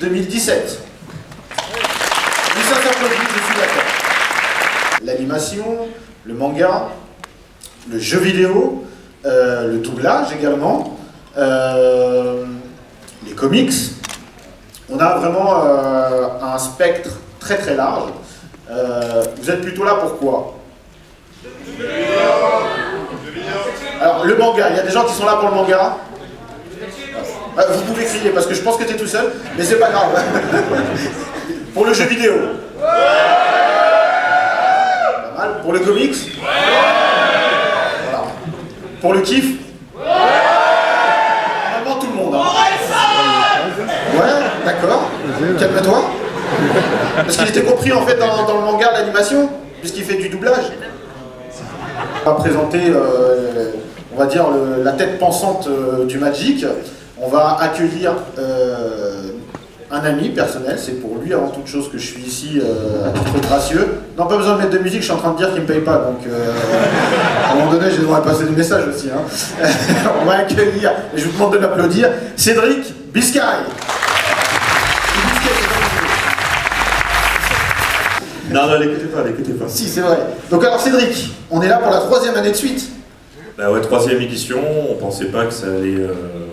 2017. Mais ça s'applaudit, je suis d'accord. L'animation, le manga, le jeu vidéo, le doublage également, les comics. On a vraiment un spectre très très large. Vous êtes plutôt là pour quoi? Alors le manga, il y a des gens qui sont là pour le manga. Vous pouvez crier parce que je pense que tu es tout seul, mais c'est pas grave. Pour le jeu vidéo. Pas mal. Pour le comics. Voilà. Pour le kiff. Normalement tout le monde. Hein. Ouais, d'accord. Calme-toi. Parce qu'il était compris en fait dans le manga l'animation, puisqu'il fait du doublage. On va présenter, on va dire, la tête pensante du Magic. On va accueillir un ami personnel, c'est pour lui avant toute chose que je suis ici à titre gracieux. Non, pas besoin de mettre de musique, je suis en train de dire qu'il ne me paye pas, donc à un moment donné, je devrais passer du message aussi. Hein. On va accueillir, et je vous demande de l'applaudir, Cédric Biscay. Non, l'écoutez pas. Si, c'est vrai. Donc alors Cédric, on est là pour la 3e année de suite. Bah ouais, 3e édition, on pensait pas que ça allait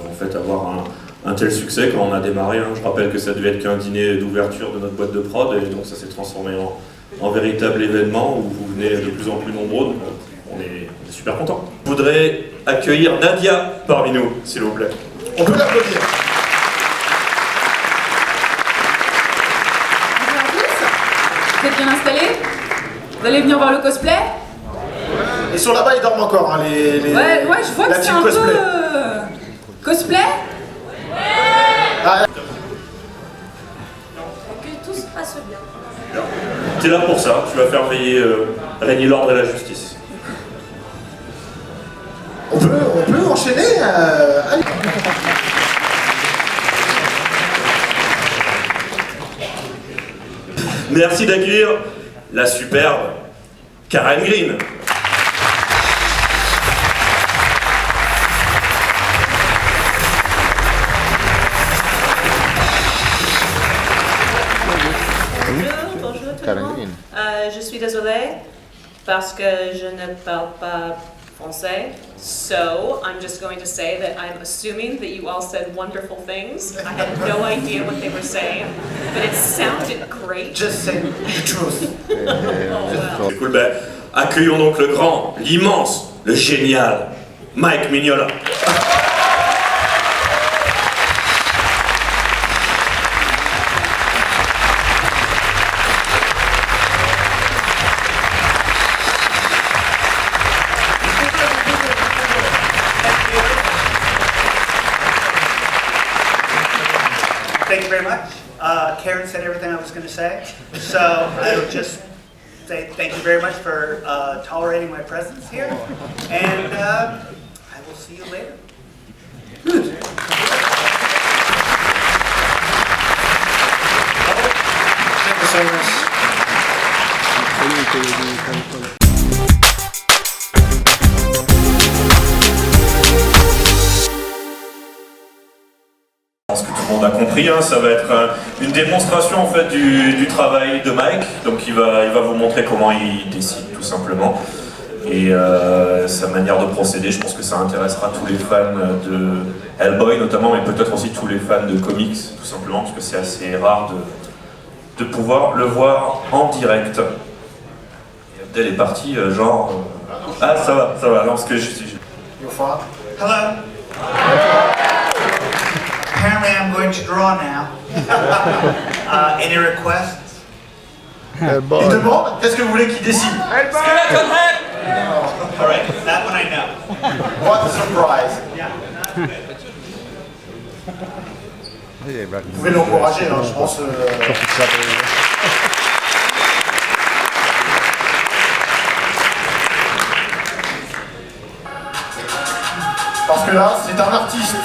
en fait avoir un tel succès quand on a démarré. Hein. Je rappelle que ça devait être qu'un dîner d'ouverture de notre boîte de prod, et donc ça s'est transformé en véritable événement où vous venez de plus en plus nombreux, donc on est super contents. Je voudrais accueillir Nadia parmi nous, s'il vous plaît. On peut l'applaudir. Vous êtes bien installés? Vous allez venir voir le cosplay? Et sur là-bas, ils dorment encore, hein, les Ouais, je vois que c'est un cosplay. peu... Cosplay? Ah. Que tout se passe bien. T'es là pour ça, tu vas faire régner l'ordre et la justice. On peut enchaîner allez. Merci d'accueillir la superbe Karen Green. Bonjour tout le monde. Je suis désolée parce que je ne parle pas français. So I'm just going to say that I'm assuming that you all said wonderful things. I had no idea what they were saying, but it sounded great. Just say the truth. C'est cool, ben, accueillons donc le grand, l'immense, le génial Mike Mignola. Thank you very much. Karen said everything I was going to say, so I'll just say thank you very much for tolerating my presence here, and I will see you later. Good. Thank you so much. Je pense que tout le monde a compris, hein, ça va être une démonstration en fait du travail de Mike. Donc il va vous montrer comment il décide tout simplement. Et sa manière de procéder, je pense que ça intéressera tous les fans de Hellboy notamment, mais peut-être aussi tous les fans de comics tout simplement, parce que c'est assez rare de pouvoir le voir en direct. Et Abdel est parti genre... Ah ça va, non parce que je suis... You're fine. Hello. Apparently I'm going to draw now. Any requests? Il demande, qu'est-ce que vous voulez qu'il décide? All right, that one I know. What a surprise. Yeah. Vous pouvez l'encourager, hein, je pense. Parce que là, c'est un artiste.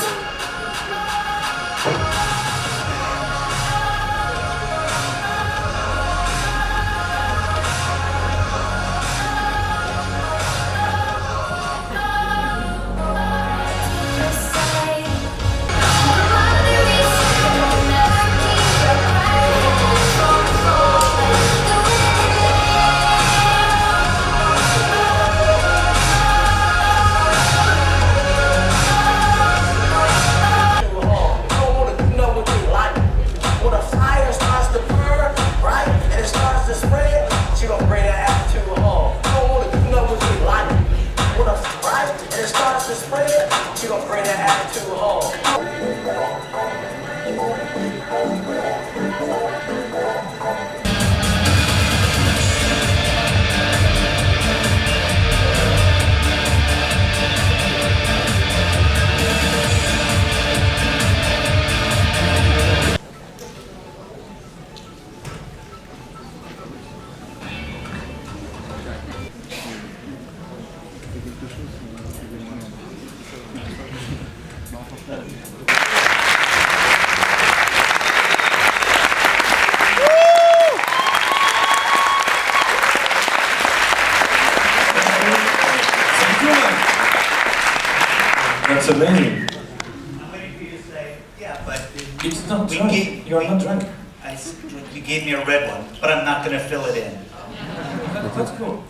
That's amazing. I'm waiting for you to say, yeah, but It's not we drunk. gave, You are not drunk. you gave me a red one, but I'm not going to fill it in. That's cool.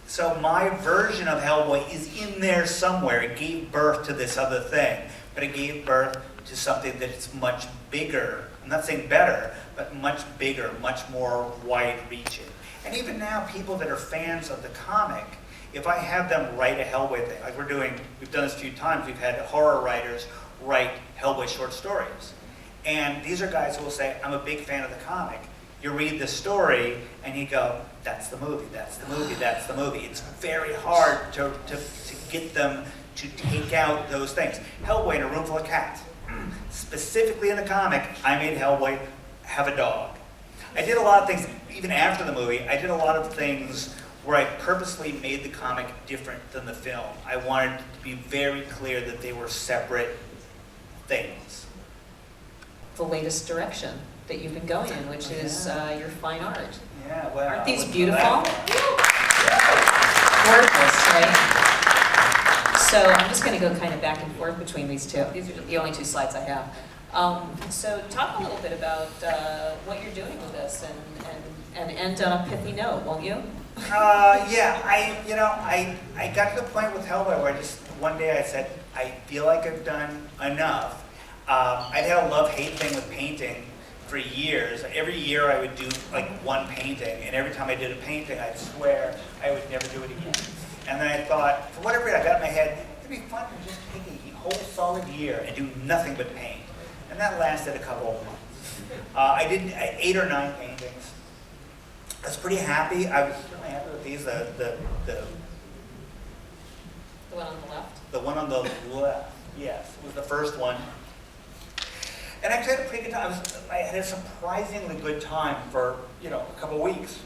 So my version of Hellboy is in there somewhere. It gave birth to this other thing, but it gave birth to something that's much bigger. I'm not saying better, but much bigger, much more wide-reaching. And even now, people that are fans of the comic, if I have them write a Hellboy thing, like we've done this a few times, we've had horror writers write Hellboy short stories. And these are guys who will say, I'm a big fan of the comic. You read the story and you go, that's the movie, that's the movie, that's the movie. It's very hard to get them to take out those things. Hellboy in a room full of cats. Specifically in the comic, I made Hellboy have a dog. I did a lot of things, even after the movie, I did a lot of things where I purposely made the comic different than the film. I wanted it to be very clear that they were separate things. The latest direction that you've been going in, which is your fine art. Yeah, well. Aren't I these wouldn't beautiful? know Gorgeous, right? So I'm just going to go kind of back and forth between these two. These are the only two slides I have. So talk a little bit about what you're doing with this and end on a pithy note, won't you? Yeah, I got to the point with Hellboy where one day I said, I feel like I've done enough. I'd had a love-hate thing with painting for years. Every year I would do like one painting, and every time I did a painting, I'd swear I would never do it again. And then I thought, for whatever reason, I got in my head, it'd be fun to just take a whole solid year and do nothing but paint. And that lasted a couple of months. I did 8 or 9 paintings. I was pretty happy. I was really happy with these. The one on the left? The one on the left, yes, was the first one. And actually had a pretty good time. I had a surprisingly good time for, a couple weeks.